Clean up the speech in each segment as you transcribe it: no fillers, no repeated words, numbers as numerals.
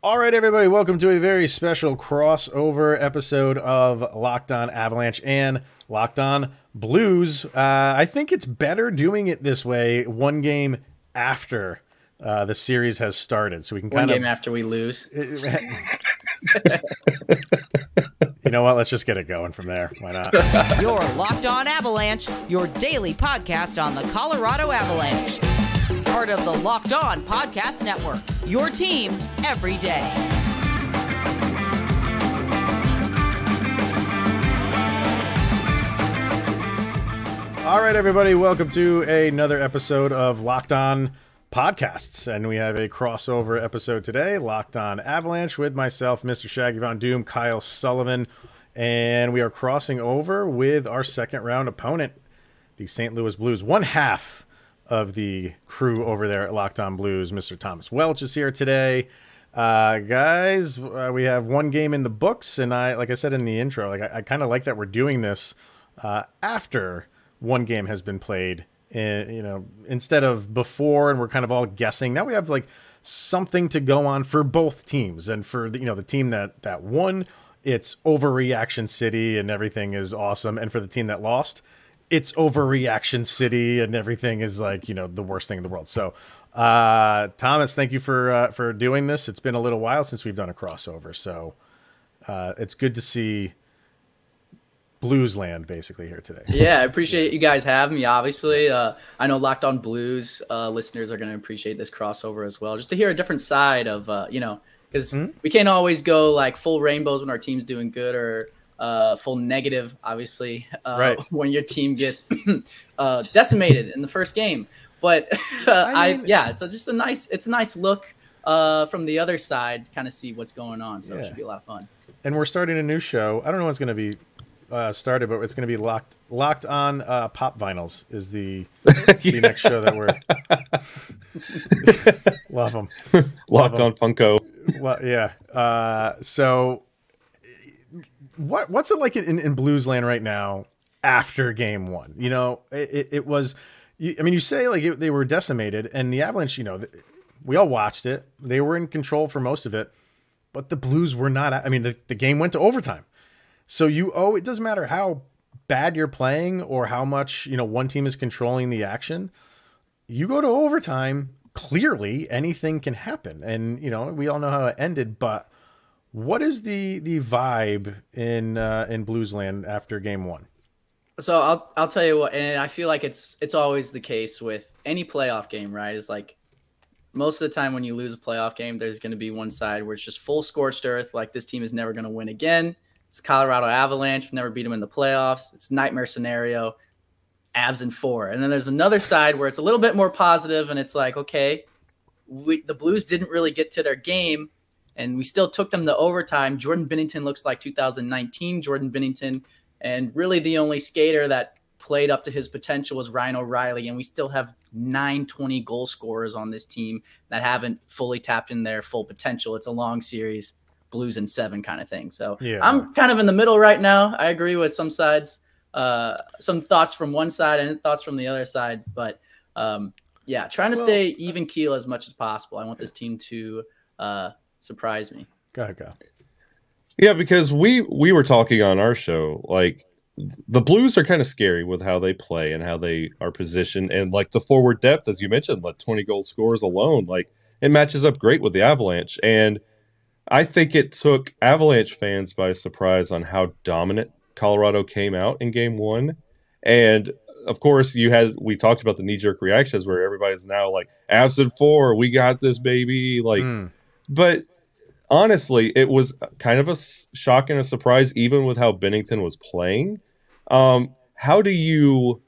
All right, everybody, welcome to a very special crossover episode of Locked On Avalanche and Locked On Blues. I think it's better doing it this way, one game after the series has started, so we can One kind game of. after we lose. You know what? Let's just get it going from there. Why not? You're Locked On Avalanche, your daily podcast on the Colorado Avalanche. Part of the Locked On Podcast Network, your team every day. All right, everybody, welcome to another episode of Locked On Podcasts. And we have a crossover episode today, Locked On Avalanche, with myself, Mr. Shaggy Von Doom, Kyle Sullivan. And we are crossing over with our second round opponent, the St. Louis Blues. One half of the crew over there at Locked On Blues, Mr. Thomas Welch is here today. Guys, we have one game in the books, and like I said in the intro, I kind of like that we're doing this after one game has been played, instead of before, and we're kind of all guessing. Now we have like something to go on for both teams, and for the team that won, it's overreaction city and everything is awesome, and for the team that lost, it's overreaction city and everything is like, the worst thing in the world. So, Thomas, thank you for doing this. It's been a little while since we've done a crossover. So, it's good to see Blues land basically here today. Yeah, I appreciate you guys having me. Obviously, I know Locked On Blues listeners are going to appreciate this crossover as well, just to hear a different side of, because we can't always go like full rainbows when our team's doing good, or full negative, obviously, right, when your team gets decimated in the first game. But it's a nice look from the other side to kind of see what's going on. So it should be a lot of fun. And we're starting a new show. I don't know when it's going to be started, but it's going to be locked on pop vinyls is the next show that we're love them. Locked on Funko. Yeah. So what's it like in Blues land right now after game one? It was, you say like they were decimated, and the Avalanche, we all watched it. They were in control for most of it, but the Blues were not. I mean, the game went to overtime. So it doesn't matter how bad you're playing or how much, one team is controlling the action. You go to overtime, clearly anything can happen. And, we all know how it ended, but what is the vibe in Bluesland after game one? So I'll tell you what, and I feel like it's always the case with any playoff game, right? Is like most of the time when you lose a playoff game, there's going to be one side where it's just full scorched earth, like this team is never going to win again. It's Colorado Avalanche. We've never beat them in the playoffs. It's nightmare scenario. Avs in 4. And then there's another side where it's a little bit more positive, and it's like, okay, the Blues didn't really get to their game, and we still took them to overtime. Jordan Binnington looks like 2019 Jordan Binnington, and really the only skater that played up to his potential was Ryan O'Reilly, and we still have 920 goal scorers on this team that haven't fully tapped in their full potential. It's a long series. Blues in 7 kind of thing. So yeah. I'm kind of in the middle right now. I agree with some sides, some thoughts from one side and thoughts from the other side. But trying to stay even keel as much as possible. I want this team to surprise me. Go ahead, Kyle. Yeah, because we were talking on our show, like the Blues are kind of scary with how they play and how they are positioned. And like the forward depth, as you mentioned, like 20 goal scorers alone, like it matches up great with the Avalanche. And I think it took Avalanche fans by surprise on how dominant Colorado came out in game one. And of course, we talked about the knee-jerk reactions where everybody's now like, Avs in 4, we got this, baby. But honestly, it was kind of a shock and a surprise, even with how Binnington was playing. How do you,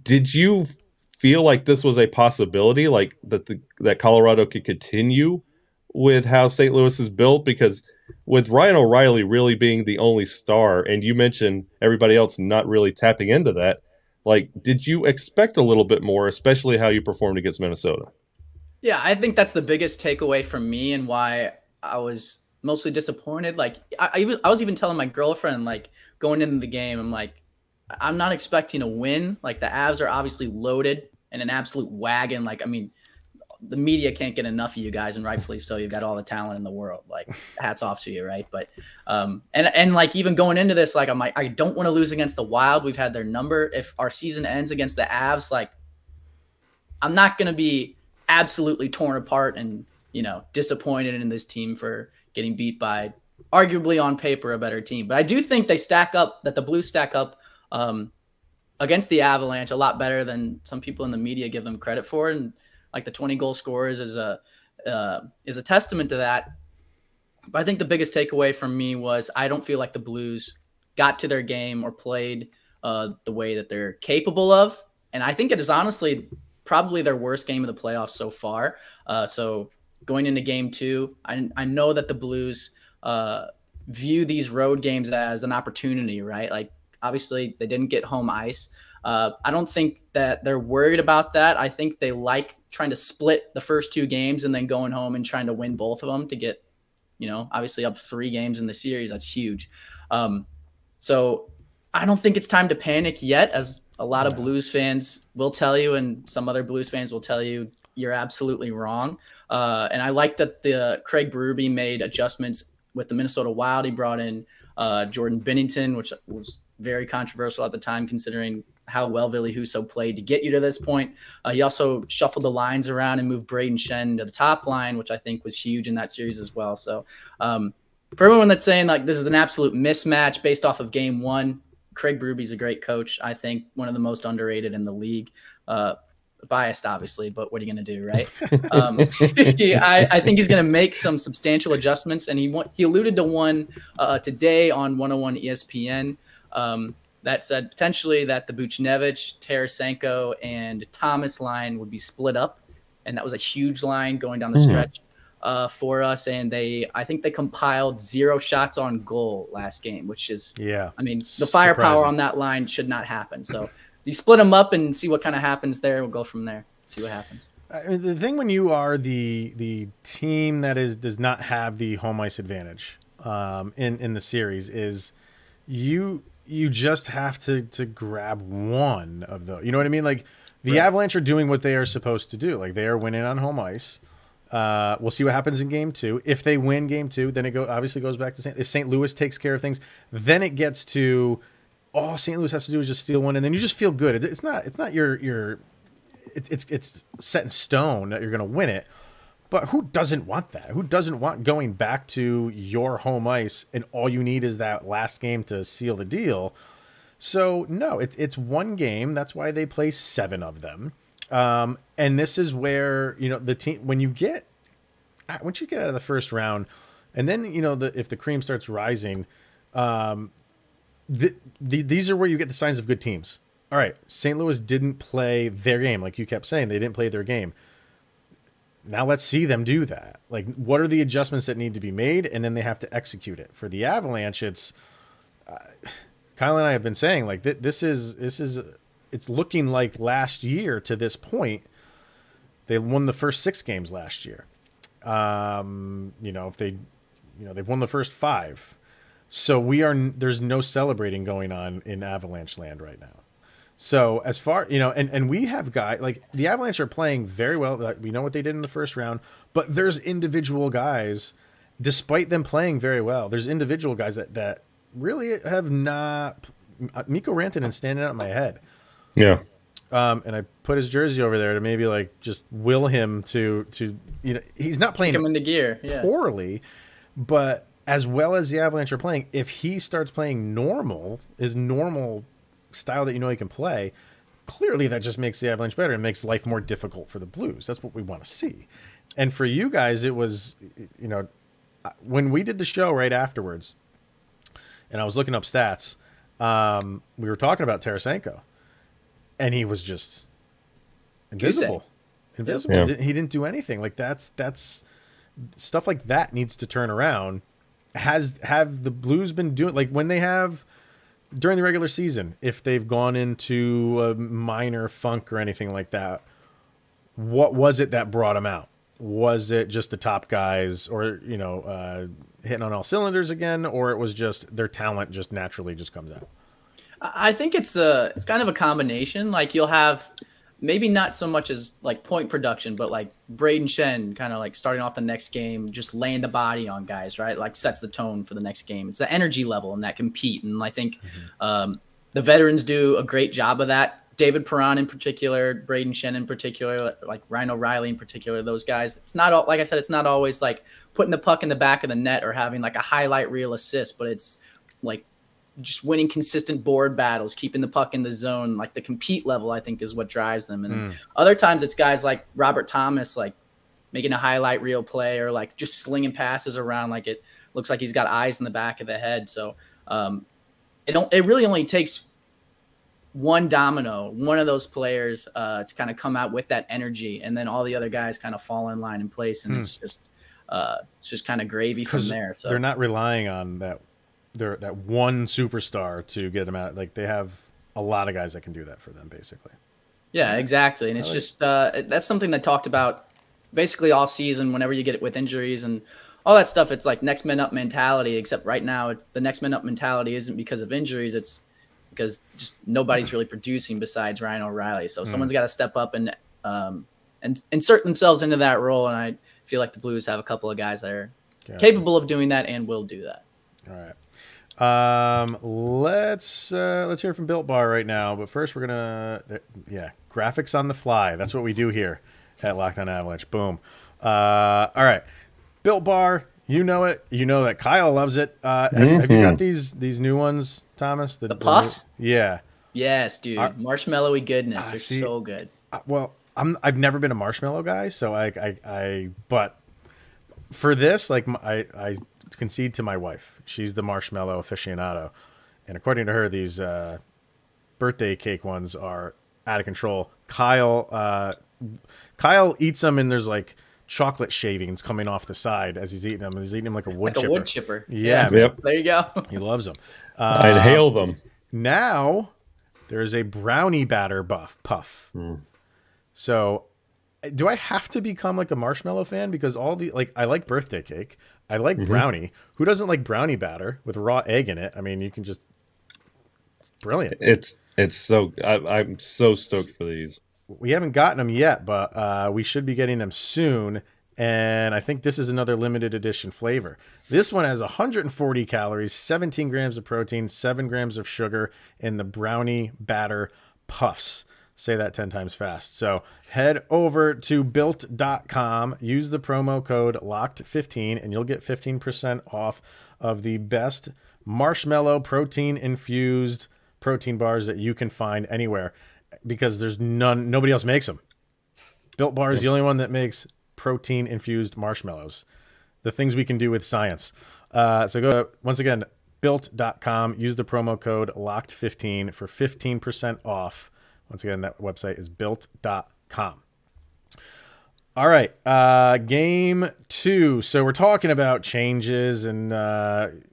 did you feel like this was a possibility, like that Colorado could continue with how St. Louis is built? Because with Ryan O'Reilly really being the only star, and you mentioned everybody else not really tapping into that, did you expect a little bit more, especially how you performed against Minnesota? Yeah, I think that's the biggest takeaway from me, and why I was mostly disappointed. I was even telling my girlfriend, going into the game, I'm not expecting a win. The Avs are obviously loaded and an absolute wagon. the media can't get enough of you guys, and rightfully so. You've got all the talent in the world. Like, hats off to you, right? But and like even going into this, like I'm like, I don't want to lose against the Wild. We've had their number. If our season ends against the Avs, like I'm not gonna be absolutely torn apart and disappointed in this team for getting beat by arguably on paper a better team. But I do think that the Blues stack up against the Avalanche a lot better than some people in the media give them credit for. And like the 20 goal scorers is a testament to that. But I think the biggest takeaway from me was I don't feel like the Blues got to their game or played the way that they're capable of. And I think it is honestly probably their worst game of the playoffs so far. So going into game 2, I know that the Blues view these road games as an opportunity, right? Like obviously they didn't get home ice. I don't think that they're worried about that. I think they like trying to split the first 2 games and then going home and trying to win both of them to get, obviously up 3 games in the series. That's huge. So I don't think it's time to panic yet, as a lot of Blues fans will tell you, and some other Blues fans will tell you you're absolutely wrong. And I like that the Craig Berube made adjustments with the Minnesota Wild. He brought in Jordan Binnington, which was very controversial at the time, considering how well Ville Husso played to get you to this point. He also shuffled the lines around and moved Braden Shen to the top line, which I think was huge in that series as well. So for everyone that's saying like this is an absolute mismatch based off of game 1, Craig Berube's a great coach. I think one of the most underrated in the league. Biased, obviously, but what are you going to do, right? I think he's going to make some substantial adjustments, and he alluded to one today on 101 ESPN that said potentially that the Buchnevich, Tarasenko, and Thomas line would be split up, and that was a huge line going down the stretch for us. And I think they compiled 0 shots on goal last game, which is I mean the firepower surprising. on that line should not happen. So you split them up and see what kind of happens there. We'll go from there. See what happens. I mean, the thing when you are the team that does not have the home ice advantage in the series is you just have to grab one of those. You know what I mean? Like the Avalanche are doing what they are supposed to do. Like they are winning on home ice. We'll see what happens in game 2. If they win game 2, then it obviously goes back to if St. Louis takes care of things, then it gets to all St. Louis has to do is just steal one, and then you just feel good. It's not your it's set in stone that you're going to win it. But who doesn't want that? Who doesn't want going back to your home ice and all you need is that last game to seal the deal? So no, it's one game. That's why they play 7 of them. And this is where the team once you get out of the first round, and then if the cream starts rising. These are where you get the signs of good teams. All right, St. Louis didn't play their game. Like you kept saying, they didn't play their game. Now let's see them do that. Like, what are the adjustments that need to be made? And then they have to execute it. For the Avalanche, it's Kyle and I have been saying, like, it's looking like last year to this point. They won the first 6 games last year. If they've won the first 5. So there's no celebrating going on in Avalanche land right now. So as far, and we have guys like the Avalanche are playing very well. Like, we know what they did in the first round, but there's individual guys, despite them playing very well, there's individual guys that really have not, Mikko Rantanen standing out in my head. Yeah. And I put his jersey over there to maybe like just will him to he's not playing him into gear poorly, but as well as the Avalanche are playing, if he starts playing his normal style that he can play, clearly that just makes the Avalanche better and makes life more difficult for the Blues. That's what we want to see. And for you guys, it was, when we did the show right afterwards, and I was looking up stats, we were talking about Tarasenko, and he was just invisible. Yeah. He didn't do anything. Like that's stuff like that needs to turn around. Have the Blues been doing, like when they have during the regular season, if they've gone into a minor funk or anything like that, what was it that brought them out? Was it just the top guys or, hitting on all cylinders again, or it was just their talent just naturally just comes out? I think it's kind of a combination. Like you'll have maybe not so much as like point production, but like Braden Shen kind of like starting off the next game, just laying the body on guys, right? Like sets the tone for the next game. It's the energy level and that compete. And I think the veterans do a great job of that. David Perron in particular, Braden Shen in particular, like Ryan O'Reilly in particular, those guys. It's not all, like I said, it's not always like putting the puck in the back of the net or having like a highlight reel assist, but it's like just winning consistent board battles, keeping the puck in the zone. Like the compete level, I think, is what drives them. And other times it's guys like Robert Thomas, like making a highlight reel play or like just slinging passes around like it looks like he's got eyes in the back of the head. So it really only takes one domino, one of those players to kind of come out with that energy, and then all the other guys kind of fall in line in place, and it's just kind of gravy from there. So they're not relying on that one superstar to get them out. Like they have a lot of guys that can do that for them, basically. Yeah, exactly. And it's just that's something that talked about basically all season. Whenever you get it with injuries and all that stuff, it's like next man up mentality. Except right now, the next man up mentality isn't because of injuries. It's because just nobody's really producing besides Ryan O'Reilly. So someone's got to step up and insert themselves into that role. And I feel like the Blues have a couple of guys that are capable of doing that and will do that. All right. Let's hear from Built Bar right now. But first, we're gonna graphics on the fly. That's what we do here at Locked On Avalanche. Boom. All right, Built Bar. You know it. You know that Kyle loves it. Have you got these new ones, Thomas? The puffs? Yeah. Yes, dude. Marshmallowy goodness. They're so good. Well, I've never been a marshmallow guy, so but for this, like I concede to my wife. She's the marshmallow aficionado, and according to her, these birthday cake ones are out of control. Kyle eats them, and there's like chocolate shavings coming off the side as he's eating them. He's eating them like a wood chipper. A wood chipper. Yeah. Yep. There you go. He loves them. I inhale them. Now there's a brownie batter puff. So do I have to become like a marshmallow fan? Because I like birthday cake. I like brownie. Who doesn't like brownie batter with raw egg in it? I mean, you can just, it's brilliant. It's so, I'm so stoked for these. We haven't gotten them yet, but we should be getting them soon. And I think this is another limited edition flavor. This one has 140 calories, 17 grams of protein, 7 grams of sugar in the brownie batter puffs. Say that 10 times fast. So head over to built.com, use the promo code LOCKED15, and you'll get 15% off of the best marshmallow protein-infused protein bars that you can find anywhere. Because there's nobody else makes them. Built Bar is the only one that makes protein-infused marshmallows. The things we can do with science. So go, once again, built.com. Use the promo code LOCKED15 for 15% off. Once again, that website is built.com. All right, game 2. So we're talking about changes and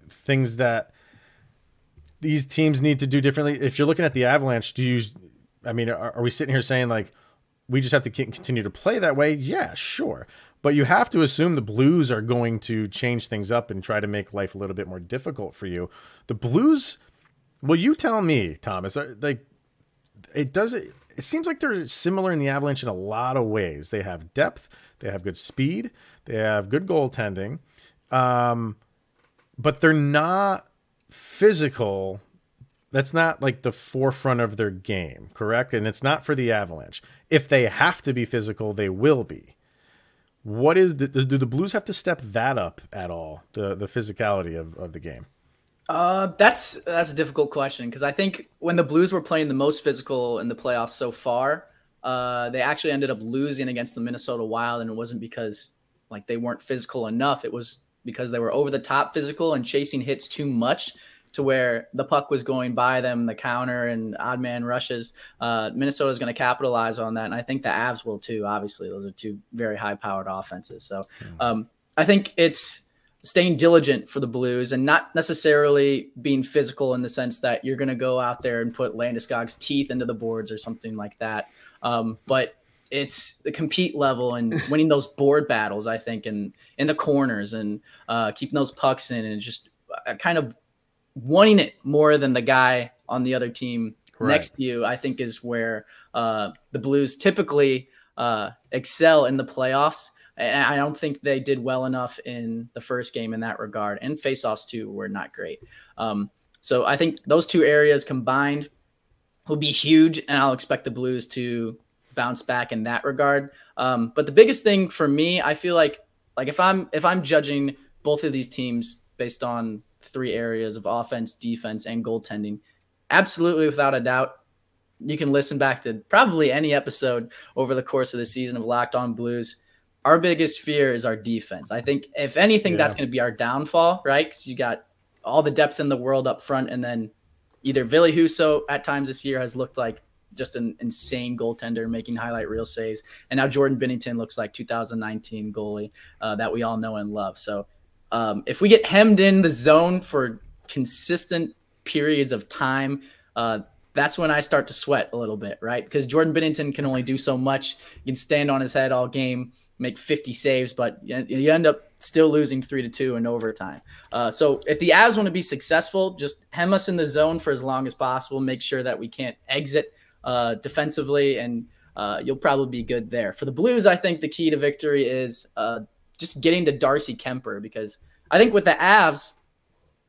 things that these teams need to do differently. If you're looking at the Avalanche, are we sitting here saying like we just have to continue to play that way? Yeah, sure. But you have to assume the Blues are going to change things up and try to make life a little bit more difficult for you. The Blues, well, you tell me, Thomas, like it seems like they're similar in the Avalanche in a lot of ways. They have depth, they have good speed, they have good goaltending, but they're not physical. That's not like the forefront of their game, correct? And it's not for the Avalanche. If they have to be physical, they will be. What is do the Blues have to step that up at all? The physicality of the game. That's a difficult question because I think when the Blues were playing the most physical in the playoffs so far, they actually ended up losing against the Minnesota Wild, and it wasn't because like they weren't physical enough. It was because they were over the top physical and chasing hits too much, to where the puck was going by them, the counter and odd man rushes. Minnesota is going to capitalize on that, and I think the Avs will too. Obviously, those are two very high-powered offenses. So I think it's staying diligent for the Blues and not necessarily being physical in the sense that you're going to go out there and put Landeskog's teeth into the boards or something like that. But it's the compete level and winning those board battles, I think, in the corners and keeping those pucks in and just kind of wanting it more than the guy on the other team next to you, I think is where the Blues typically excel in the playoffs. And I don't think they did well enough in the first game in that regard. And faceoffs too were not great. So I think those two areas combined will be huge, and I'll expect the Blues to bounce back in that regard. But the biggest thing for me, I feel like if I'm judging both of these teams based on 3 areas of offense, defense, and goaltending, absolutely without a doubt, you can listen back to probably any episode over the course of the season of Locked On Blues. Our biggest fear is our defense. I think if anything, that's going to be our downfall, right? Because you got all the depth in the world up front, and then either Ville Husso at times this year has looked like just an insane goaltender making highlight reel saves, and now Jordan Binnington looks like 2019 goalie that we all know and love. So if we get hemmed in the zone for consistent periods of time, that's when I start to sweat a little bit, right? Because Jordan Binnington can only do so much. He can stand on his head all game, make 50 saves, but you end up still losing 3-2 in overtime. So if the Avs want to be successful, just hem us in the zone for as long as possible. Make sure that we can't exit defensively, and you'll probably be good there. For the Blues, I think the key to victory is just getting to Darcy Kemper, because I think with the Avs,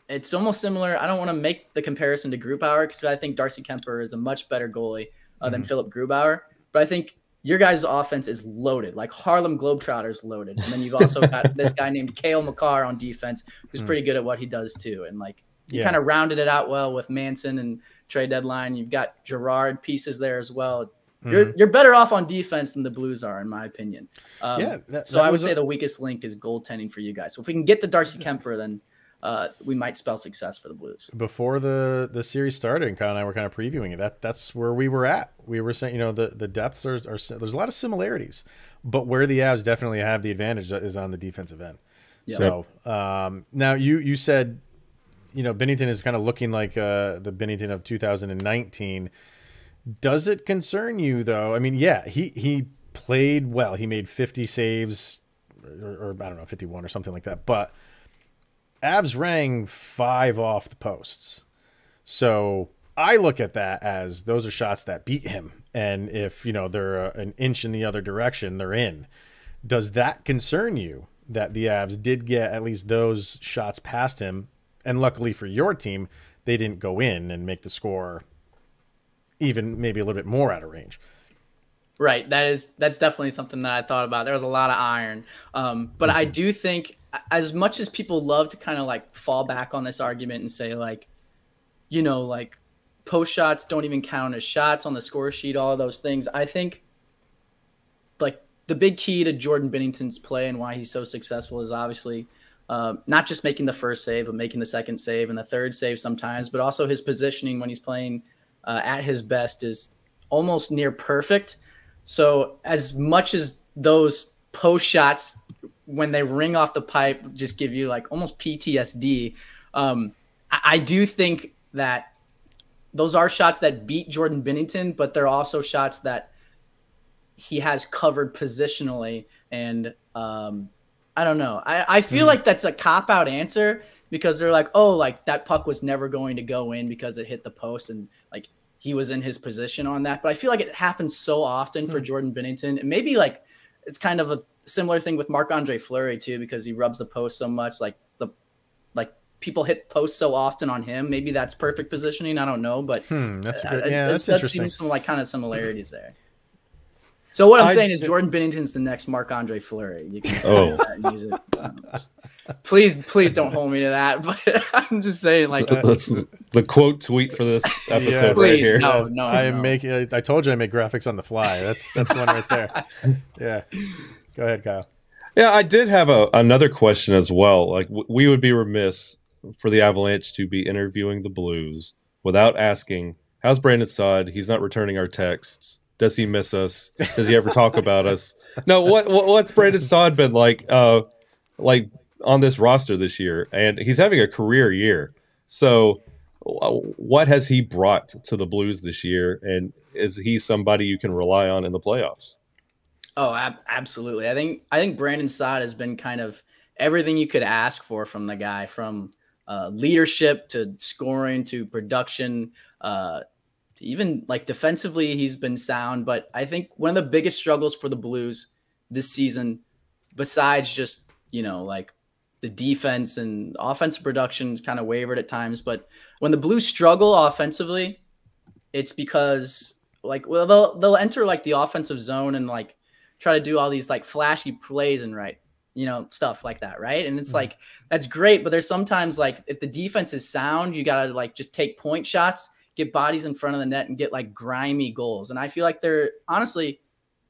it's almost similar. I don't want to make the comparison to Grubauer because I think Darcy Kemper is a much better goalie than Philip Grubauer, but I think your guys' offense is loaded, like Harlem Globetrotters loaded. And then you've also got this guy named Cale Makar on defense, who's pretty good at what he does too. And like you kind of rounded it out well with Manson and trade deadline. You've got Gerard pieces there as well. You're better off on defense than the Blues are, in my opinion. So I would say the weakest link is goaltending for you guys. So if we can get to Darcy Kemper, then we might spell success for the Blues. Before the series started, and Kyle and I were kind of previewing it, that's where we were at. We were saying, the depths are there's a lot of similarities, but where the Avs definitely have the advantage is on the defensive end. Yep. So now you said, Binnington is kind of looking like the Binnington of 2019. Does it concern you though? I mean, yeah, he played well. He made 50 saves, or I don't know, 51 or something like that, but Avs rang 5 off the posts. So I look at that as those are shots that beat him. And if, they're an inch in the other direction, they're in. Does that concern you that the Avs did get at least those shots past him? And luckily for your team, they didn't go in and make the score even maybe a little bit more out of range. Right. That's definitely something that I thought about. There was a lot of iron. But I do think, as much as people love to kind of like fall back on this argument and say like, post shots don't even count as shots on the score sheet, all of those things. I think like the big key to Jordan Binnington's play and why he's so successful is obviously not just making the first save, but making the second save and the third save sometimes, but also his positioning when he's playing at his best is almost near perfect. So as much as those post shots, when they ring off the pipe, just give you like almost PTSD. I do think that those are shots that beat Jordan Binnington, but they're also shots that he has covered positionally. And I don't know. I feel like that's a cop-out answer because they're like, oh, like that puck was never going to go in because it hit the post and like he was in his position on that. But I feel like it happens so often for Jordan Binnington. And maybe like it's kind of a similar thing with Marc-Andre Fleury too, because he rubs the post so much. Like people hit posts so often on him. Maybe that's perfect positioning. I don't know, but that's good. Yeah, that's interesting. Seems some like kind of similarities there. So what I'm saying is Jordan Binnington's the next Marc-Andre Fleury. You can use it. Please don't hold me to that. But I'm just saying, like that's the quote tweet for this episode right here. No. I told you I make graphics on the fly. That's one right there. Yeah. Go ahead, Kyle. Yeah, I did have another question as well. Like we would be remiss for the Avalanche to be interviewing the Blues without asking, how's Brandon Saad? He's not returning our texts. Does he miss us? Does he ever talk about us? No, what's Brandon Saad been like on this roster this year? And he's having a career year. So what has he brought to the Blues this year? And is he somebody you can rely on in the playoffs? Oh, absolutely. I think Brandon Saad has been kind of everything you could ask for from the guy, from leadership to scoring to production. even like defensively, he's been sound. But I think one of the biggest struggles for the Blues this season, besides just, like the defense and offensive production kind of wavered at times. But when the Blues struggle offensively, it's because like, well, they'll enter like the offensive zone and like try to do all these like flashy plays and stuff like that. Right. And it's like, that's great. But there's sometimes like if the defense is sound, you got to like just take point shots, get bodies in front of the net and get like grimy goals. And I feel like they're honestly,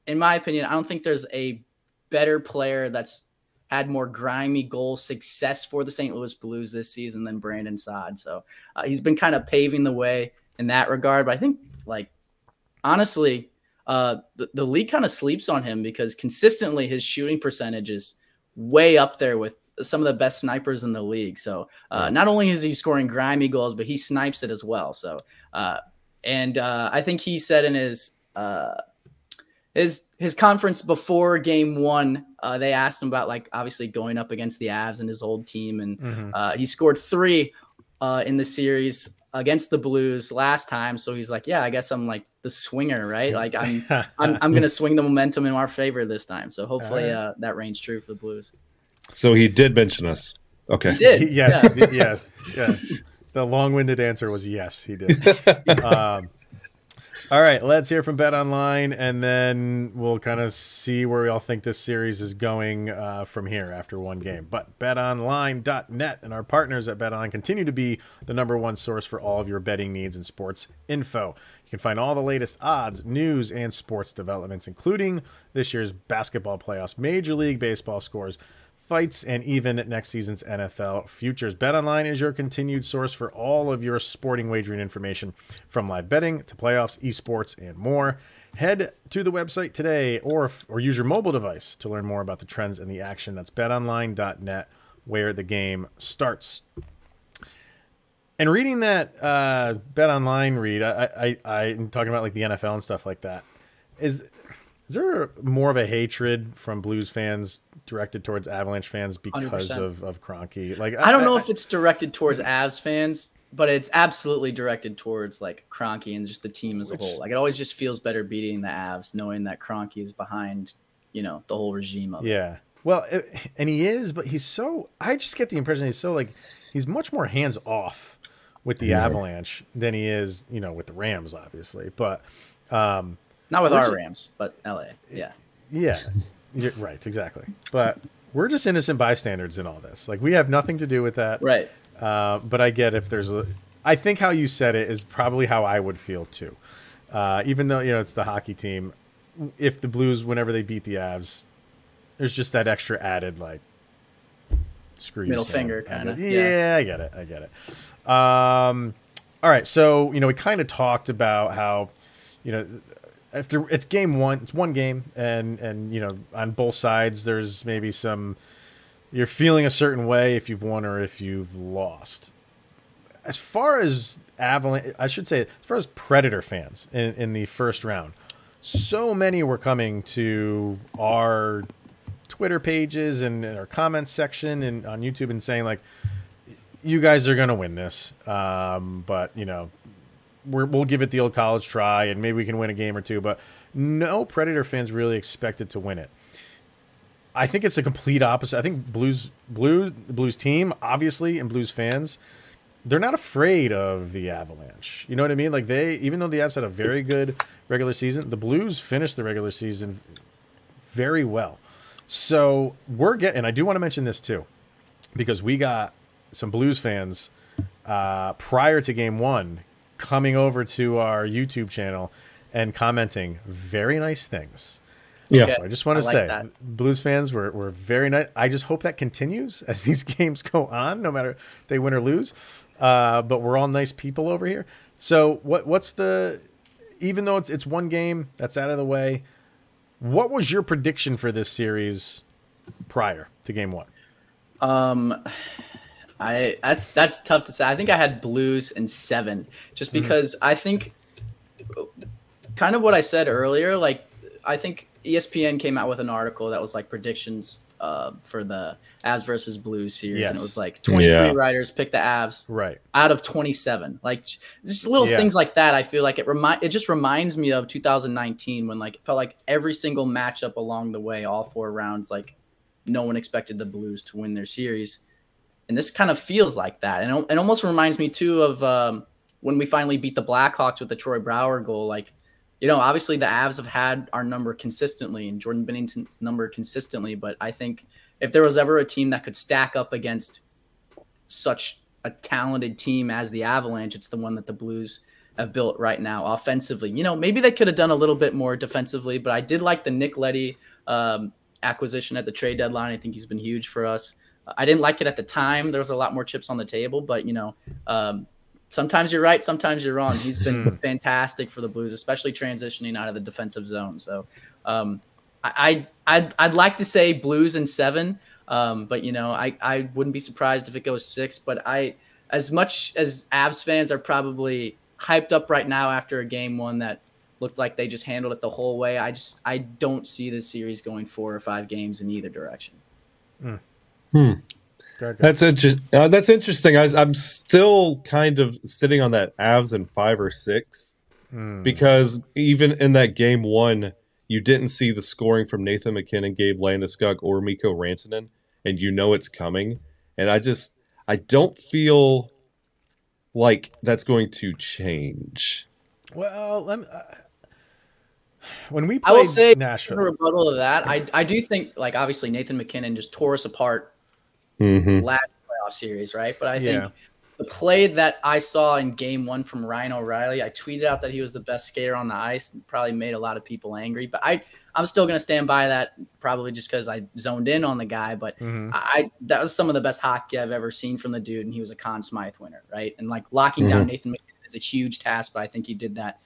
in my opinion, I don't think there's a better player that's had more grimy goal success for the St. Louis Blues this season than Brandon Saad. So he's been kind of paving the way in that regard. But I think like, honestly, the league kind of sleeps on him because consistently his shooting percentage is way up there with some of the best snipers in the league. So not only is he scoring grimy goals, but he snipes it as well. So, I think he said in his conference before game one, they asked him about like obviously going up against the Avs and his old team. And he scored 3 in the series against the Blues last time. So he's like, yeah, I guess I'm like the swinger, right? Like I'm going to swing the momentum in our favor this time. So hopefully that reigns true for the Blues. So he did mention us. Okay. He did. Yes. Yeah. Yes. Yeah. The long-winded answer was yes, he did. All right, let's hear from Bet Online, and then we'll kind of see where we all think this series is going from here after one game. But betonline.net and our partners at BetOnline continue to be the #1 source for all of your betting needs and sports info. You can find all the latest odds, news, and sports developments, including this year's basketball playoffs, Major League Baseball scores, fights, and even next season's NFL futures. BetOnline is your continued source for all of your sporting wagering information, from live betting to playoffs, esports, and more. Head to the website today or use your mobile device to learn more about the trends and the action. That's betonline.net, where the game starts. And reading that BetOnline read, I'm talking about like the NFL and stuff like that. Is there more of a hatred from Blues fans directed towards Avalanche fans because 100%. of Kroenke? Like, I don't know if it's directed towards Avs fans, but it's absolutely directed towards like Kroenke and just the team as a whole. Like it always just feels better beating the Avs, knowing that Kroenke is behind, the whole regime of it. Yeah. Well, and he is, but I just get the impression he's much more hands off with the Avalanche than he is, with the Rams, obviously. But, not with our Rams, but LA. Yeah. Yeah. Right. Exactly. But we're just innocent bystanders in all this. Like we have nothing to do with that. Right. But I get if there's I think how you said it is probably how I would feel too. Even though, it's the hockey team, if the Blues, whenever they beat the Avs, there's just that extra added, like, screw you. Middle finger kind of. Yeah, I get it. All right. So, we kind of talked about how, after it's game one, it's one game, and on both sides, there's maybe you're feeling a certain way if you've won or if you've lost. As far as Avalanche, I should say, as far as Predator fans in the first round, so many were coming to our Twitter pages and our comments section and on YouTube and saying like, you guys are going to win this. But we'll give it the old college try and maybe we can win a game or two, but no Predator fans really expected to win it. I think it's the complete opposite. I think Blues team, obviously, and Blues fans, they're not afraid of the Avalanche. You know what I mean? Like even though the Avs had a very good regular season, the Blues finished the regular season very well. So and I do want to mention this too, because we got some Blues fans prior to game one coming over to our YouTube channel and commenting very nice things. Yeah, so I just want to say, that. Blues fans were very nice. I just hope that continues as these games go on, no matter if they win or lose. But we're all nice people over here. So even though it's one game that's out of the way, what was your prediction for this series prior to game one? That's tough to say. I think I had Blues in 7, just because I think kind of what I said earlier, like I think ESPN came out with an article that was like predictions for the Avs versus Blues series, Yes. and it was like 23 writers picked the Avs Right. out of 27. Like just little things like that. I feel like it just reminds me of 2019 when like it felt like every single matchup along the way, all 4 rounds, like no one expected the Blues to win their series, and this kind of feels like that. And it almost reminds me too of when we finally beat the Blackhawks with the Troy Brouwer goal. Like, you know, obviously the Avs have had our number consistently and Jordan Binnington's number consistently, but I think if there was ever a team that could stack up against such a talented team as the Avalanche, it's the one that the Blues have built right now offensively. You know, maybe they could have done a little bit more defensively, but I did like the Nick Leddy acquisition at the trade deadline. I think he's been huge for us. I didn't like it at the time. There was a lot more chips on the table, but, you know, sometimes you're right, sometimes you're wrong. He's been fantastic for the Blues, especially transitioning out of the defensive zone. So I'd like to say Blues in 7, but, you know, I wouldn't be surprised if it goes 6. But as much as Avs fans are probably hyped up right now after a game 1 that looked like they just handled it the whole way, I don't see this series going 4 or 5 games in either direction. That's interesting. I'm still kind of sitting on that Avs in 5 or 6 because even in that game 1, you didn't see the scoring from Nathan McKinnon, Gabe Landeskog, or Mikko Rantanen, and you know it's coming. And I don't feel like that's going to change. Well, when we I will played say Nashville, in rebuttal to that, I do think, like, obviously Nathan McKinnon just tore us apart last playoff series, right? But I think the play that I saw in game 1 from Ryan O'Reilly, I tweeted out that he was the best skater on the ice and probably made a lot of people angry. But I'm still going to stand by that, probably just because I zoned in on the guy. But that was some of the best hockey I've ever seen from the dude, and he was a Conn Smythe winner, right? And, like, locking down Nathan McKinnon is a huge task, but I think he did that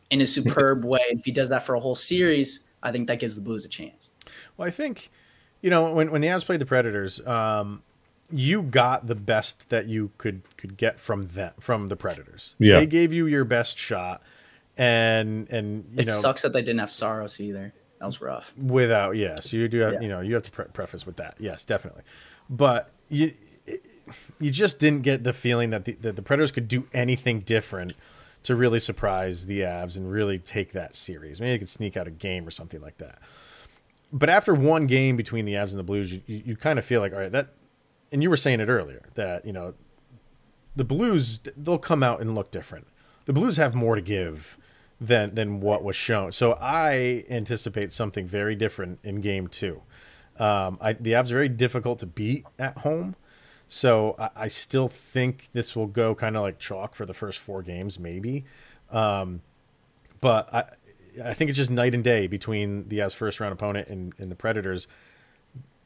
in a superb way. If he does that for a whole series, I think that gives the Blues a chance. Well, I think, you know, when the Avs played the Predators, you got the best that you could get from the Predators. Yeah. They gave you your best shot, and it sucks that they didn't have Saros either. That was rough. So you do have you have to preface with that. Yes, definitely. But you just didn't get the feeling that the Predators could do anything different to really surprise the Avs and really take that series. Maybe they could sneak out a game or something like that. But after one game between the Avs and the Blues, you kind of feel like, all right, that, and you were saying it earlier, that, you know, the Blues, they'll come out and look different. The Blues have more to give than what was shown. So I anticipate something very different in game 2. The Avs are very difficult to beat at home. So I still think this will go kind of like chalk for the first 4 games, maybe. But I think it's just night and day between the Avs' first-round opponent and the Predators,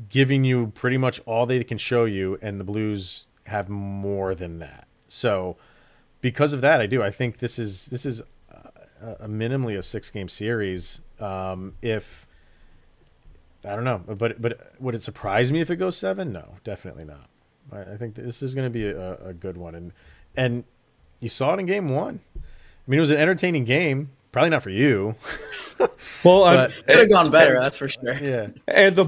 giving you pretty much all they can show you, and the Blues have more than that. So because of that, I think this is a minimally a 6-game series. If I don't know, but would it surprise me if it goes 7? No, definitely not. I think this is going to be a good one, and you saw it in game 1. I mean, it was an entertaining game. Probably not for you. Well, it could have gone better, that's for sure. Yeah. And the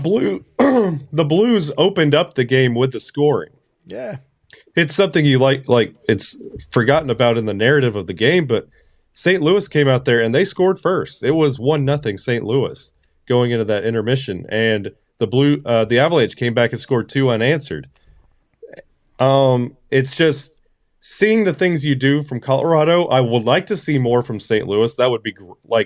Blues opened up the game with the scoring. Yeah. It's something you like it's forgotten about in the narrative of the game, but St. Louis came out there and they scored first. It was 1-0 St. Louis going into that intermission, and the Avalanche came back and scored 2 unanswered. It's just seeing the things you do from Colorado. I would like to see more from St. Louis. That would be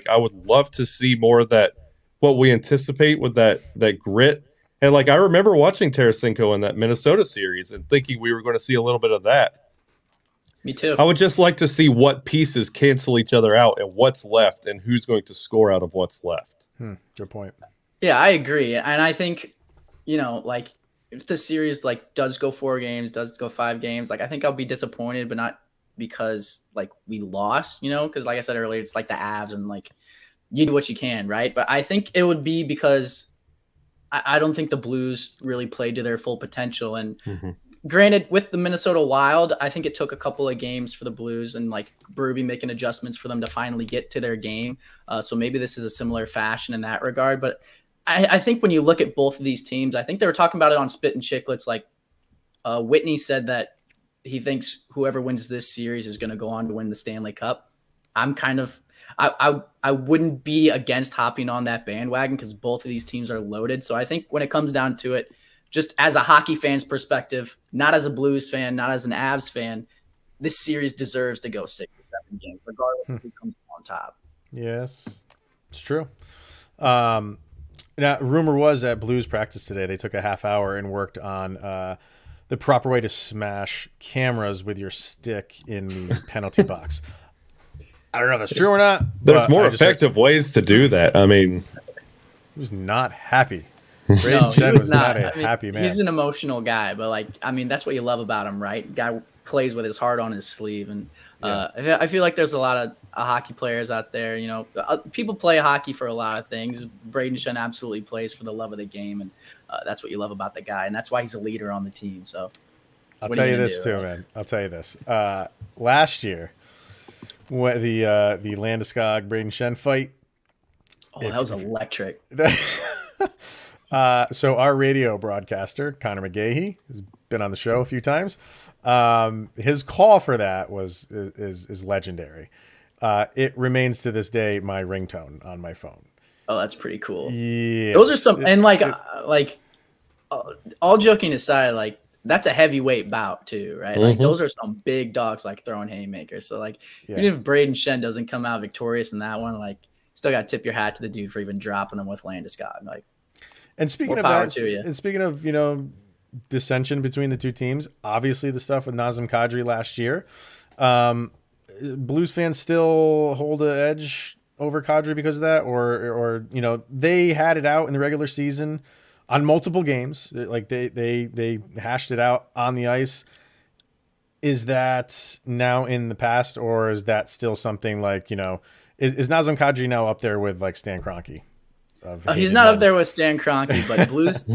I would love to see more of that, what we anticipate with that grit. And I remember watching Tarasenko in that Minnesota series and thinking we were going to see a little bit of that. Me too. I would just like to see what pieces cancel each other out and what's left and who's going to score out of what's left. Good point. Yeah, I agree. And I think, if the series does go 4 games, does go 5 games, I think I'll be disappointed, but not because we lost, because like I said earlier, it's like the Avs and you do what you can, right? But I think it would be because I don't think the Blues really played to their full potential. And granted, with the Minnesota Wild, I think it took a couple of games for the Blues and Berube making adjustments for them to finally get to their game. So maybe this is a similar fashion in that regard, but I think when you look at both of these teams, I think they were talking about it on Spit and Chicklets. Like Whitney said that he thinks whoever wins this series is going to go on to win the Stanley Cup. I'm kind of I wouldn't be against hopping on that bandwagon because both of these teams are loaded. So I think when it comes down to it, just as a hockey fan's perspective, not as a Blues fan, not as an Avs fan, this series deserves to go 6 or 7 games, regardless of who comes on top. Yes, it's true. Now, rumor was at Blues practice today, they took a half hour and worked on the proper way to smash cameras with your stick in the penalty box. I don't know if that's true or not. There's more effective ways to do that. I mean, he was not happy. No, he was not a happy man. He's an emotional guy, but like, I mean, that's what you love about him, right? Guy plays with his heart on his sleeve, and I feel like there's a lot of hockey players out there. You know, people play hockey for a lot of things. Braden Shen absolutely plays for the love of the game, and that's what you love about the guy, and that's why he's a leader on the team. So, I'll tell you this too, man. I'll tell you this. Last year, when the Landeskog Braden Shen fight. Oh, that was electric. So our radio broadcaster, Connor McGahey, has been on the show a few times. His call for that is legendary. It remains to this day my ringtone on my phone. Oh, that's pretty cool. Yeah, those are some, and all joking aside, like that's a heavyweight bout too, right? Like those are some big dogs, like throwing haymakers. So like, even if Braden Shen doesn't come out victorious in that one, like still got to tip your hat to the dude for even dropping him with Landeskog. Like. And speaking of that, and speaking of, you know, dissension between the two teams, obviously the stuff with Nazem Kadri last year, Blues fans still hold an edge over Kadri because of that, or you know, they had it out in the regular season on multiple games, like they hashed it out on the ice. Is that now in the past, or is that still something like, you know, is Nazem Kadri now up there with like Stan Kroenke? He's not up there with Stan Kroenke, but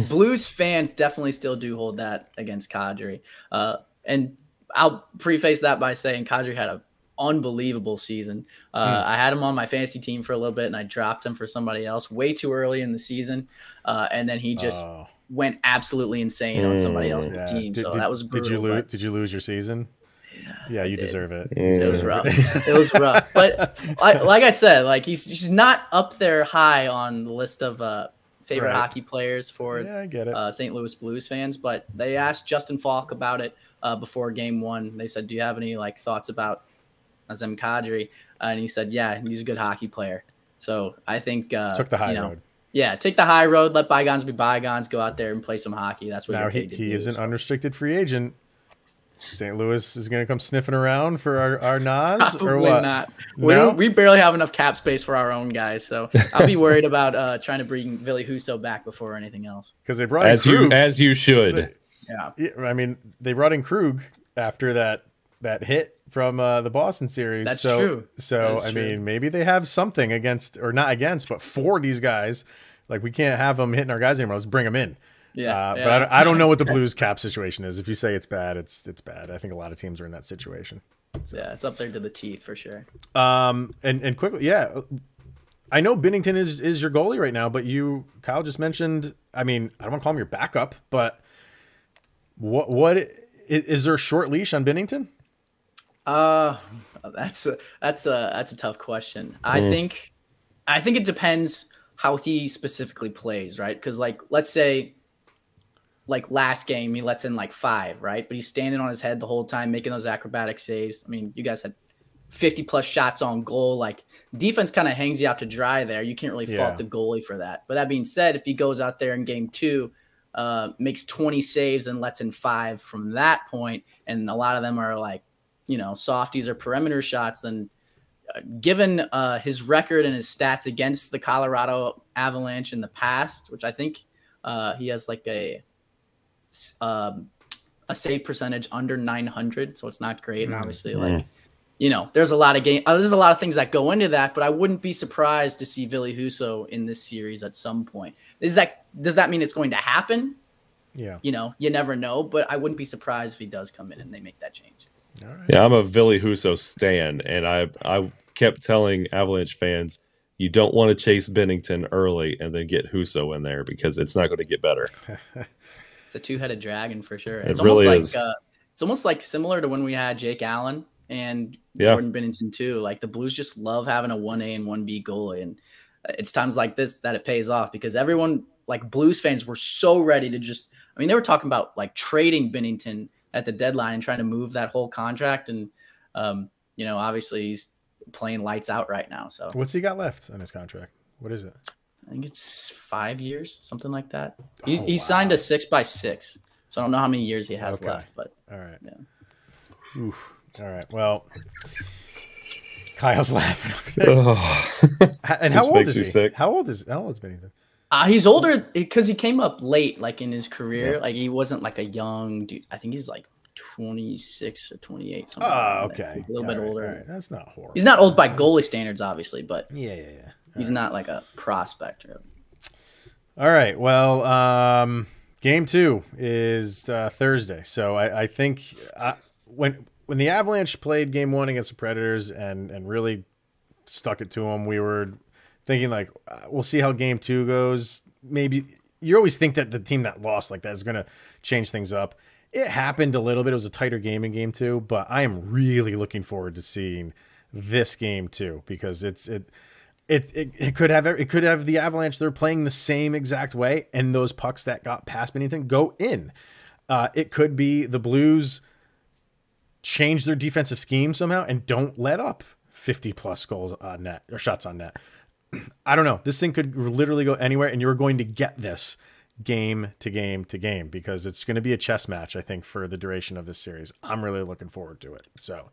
Blues fans definitely still do hold that against Kadri. And I'll preface that by saying Kadri had an unbelievable season. I had him on my fantasy team for a little bit, and I dropped him for somebody else way too early in the season. And then he just went absolutely insane on somebody else's team. So that was brutal. Did you lose your season? Yeah, you deserve it. It was rough. It was rough. But like I said, like he's not up there high on the list of favorite hockey players for I get it. St. Louis Blues fans. But they asked Justin Falk about it before Game 1. They said, "Do you have any like thoughts about Nazem Kadri?" And he said, "Yeah, he's a good hockey player." So I think took the high road. Yeah, take the high road. Let bygones be bygones. Go out there and play some hockey. That's what now he is an unrestricted free agent. St. Louis is going to come sniffing around for our Nas, Probably or what? Not. No? We barely have enough cap space for our own guys, so I'll be worried about trying to bring Ville Husso back before anything else. Because they brought in Krug. As you should. Yeah, I mean, they brought in Krug after that hit from the Boston series. That's true. So I mean, maybe they have something against, or not against, but for these guys. Like, we can't have them hitting our guys anymore. Let's bring them in. But I don't know what the Blues cap situation is. If you say it's bad, it's bad. I think a lot of teams are in that situation. So. Yeah, it's up there to the teeth for sure. And quickly, I know Binnington is your goalie right now, but Kyle just mentioned. I mean, I don't want to call him your backup, but what is there a short leash on Binnington? That's a tough question. I think it depends how he specifically plays, right? Because like, let's say, like last game, he lets in like 5, right? But he's standing on his head the whole time, making those acrobatic saves. I mean, you guys had 50 plus shots on goal. Like, defense kind of hangs you out to dry there. You can't really fault the goalie for that. But that being said, if he goes out there in game 2, makes 20 saves and lets in 5 from that point, and a lot of them are like, you know, softies or perimeter shots, then given his record and his stats against the Colorado Avalanche in the past, which I think he has like a save percentage under 900, so it's not great. And obviously, like, you know, there's a lot of things that go into that, but I wouldn't be surprised to see Ville Husso in this series at some point. Does that mean it's going to happen? Yeah. You know, you never know, but I wouldn't be surprised if he does come in and they make that change. All right. Yeah, I'm a Ville Husso stan, and I kept telling Avalanche fans, you don't want to chase Binnington early and then get Huso in there because it's not going to get better. It's a two-headed dragon for sure. It It's really almost is. it's almost like similar to when we had Jake Allen and Jordan Binnington too. Like the Blues just love having a 1A and 1B goalie, and it's times like this that it pays off because everyone, like Blues fans, were so ready to just. I mean, they were talking about like trading Binnington at the deadline and trying to move that whole contract, and obviously he's playing lights out right now. So what's he got left on his contract? What is it? I think it's 5 years, something like that. He signed a 6x6, so I don't know how many years he has left. But all right, yeah. Oof. All right. Well, Kyle's laughing. And how old is he? Sick. How old is Binnington? He's older because he came up late, like in his career. Yeah. Like he wasn't like a young dude. I think he's like 26 or 28. Something okay. He's a little bit older. All right. That's not horrible. He's not old by goalie standards, obviously, but yeah. He's not like a prospect. All right. Well, game 2 is Thursday. So I think when the Avalanche played game 1 against the Predators and really stuck it to them, we were thinking like, we'll see how game 2 goes. Maybe you always think that the team that lost like that is going to change things up. It happened a little bit. It was a tighter game in game 2, but I am really looking forward to seeing this game 2 because it could have the Avalanche. They're playing the same exact way, and those pucks that got past Binnington go in. It could be the Blues change their defensive scheme somehow and don't let up 50+ goals on net or shots on net. I don't know. This thing could literally go anywhere, and you're going to get this game to game to game because it's going to be a chess match, I think, for the duration of this series. I'm really looking forward to it. So,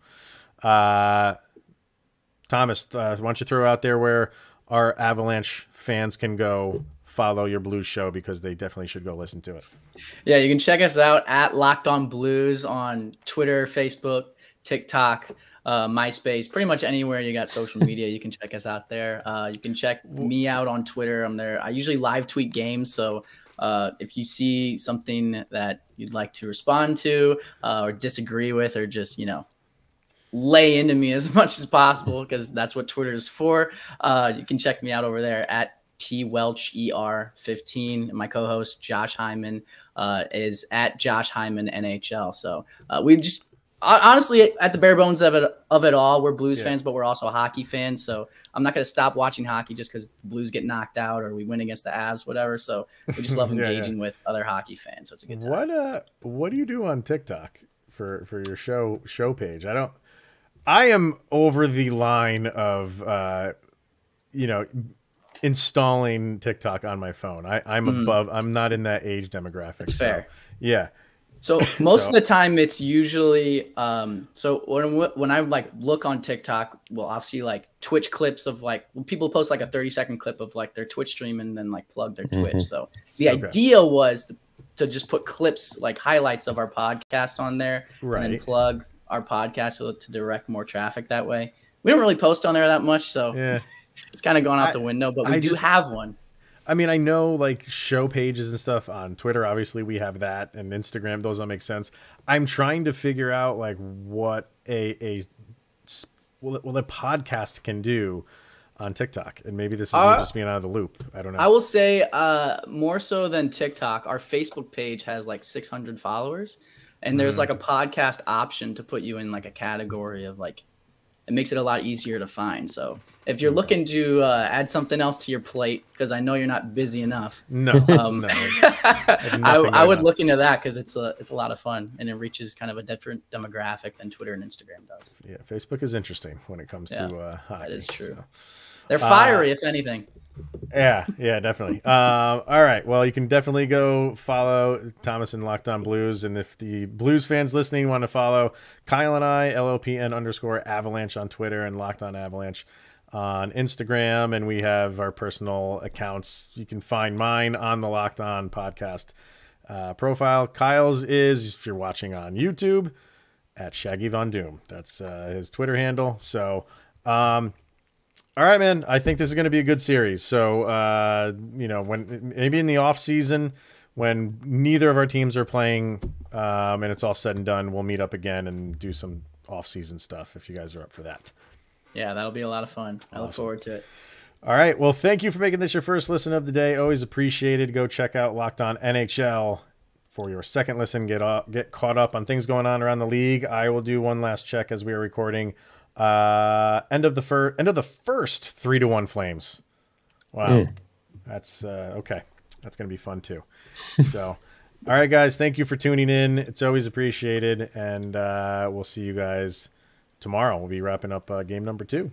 Thomas, why don't you throw out there where our Avalanche fans can go follow your Blues show because they definitely should go listen to it. Yeah, you can check us out at Locked On Blues on Twitter, Facebook, TikTok, MySpace, pretty much anywhere you got social media, you can check us out there. You can check me out on Twitter. I'm there. I usually live tweet games. So if you see something that you'd like to respond to or disagree with or just, lay into me as much as possible because that's what Twitter is for. You can check me out over there at Welch ER15. And my co-host Josh Hyman is at Josh Hyman NHL. So we just honestly at the bare bones of it all, we're Blues fans, but we're also hockey fans. So I'm not going to stop watching hockey just because the Blues get knocked out or we win against the Avs, whatever. So we just love engaging with other hockey fans. So it's a good time. What do you do on TikTok for your show page? I am over the line of, installing TikTok on my phone. I'm above. I'm not in that age demographic. That's fair. Yeah. So most of the time, it's usually. So when I like look on TikTok, I'll see like Twitch clips of like people post like a 30-second clip of like their Twitch stream and then like plug their Twitch. So the idea was to just put clips like highlights of our podcast on there and then plug our podcast to direct more traffic that way. We don't really post on there that much, so it's kind of gone out the window, but we do have one. I mean, I know like show pages and stuff on Twitter. Obviously, we have that, and Instagram. Those don't make sense. I'm trying to figure out like what a podcast can do on TikTok, and maybe this is me just being out of the loop. I don't know. I will say more so than TikTok, our Facebook page has like 600 followers. And there's like a podcast option to put you in like a category of like, it makes it a lot easier to find. So if you're looking to add something else to your plate, because I know you're not busy enough. No, I would look into that because it's a lot of fun and it reaches kind of a different demographic than Twitter and Instagram does. Yeah, Facebook is interesting when it comes to hockey. That is true. So. They're fiery, if anything. Yeah, definitely. All right. Well, you can definitely go follow Thomas and Locked On Blues. And if the Blues fans listening want to follow Kyle and I, LOPN_Avalanche on Twitter and Locked On Avalanche on Instagram. And we have our personal accounts. You can find mine on the Locked On podcast profile. Kyle's is, if you're watching on YouTube, at Shaggy Von Doom. That's his Twitter handle. So, all right, man. I think this is going to be a good series. So, when maybe in the off season, when neither of our teams are playing, and it's all said and done, we'll meet up again and do some off season stuff if you guys are up for that. Yeah, that'll be a lot of fun. I look forward to it. All right. Well, thank you for making this your first listen of the day. Always appreciated. Go check out Locked On NHL for your second listen. Get caught up on things going on around the league. I will do one last check as we are recording. End of the first 3-1 Flames. Wow. That's okay. That's going to be fun too. So, all right, guys. Thank you for tuning in. It's always appreciated. And we'll see you guys tomorrow. We'll be wrapping up game number 2.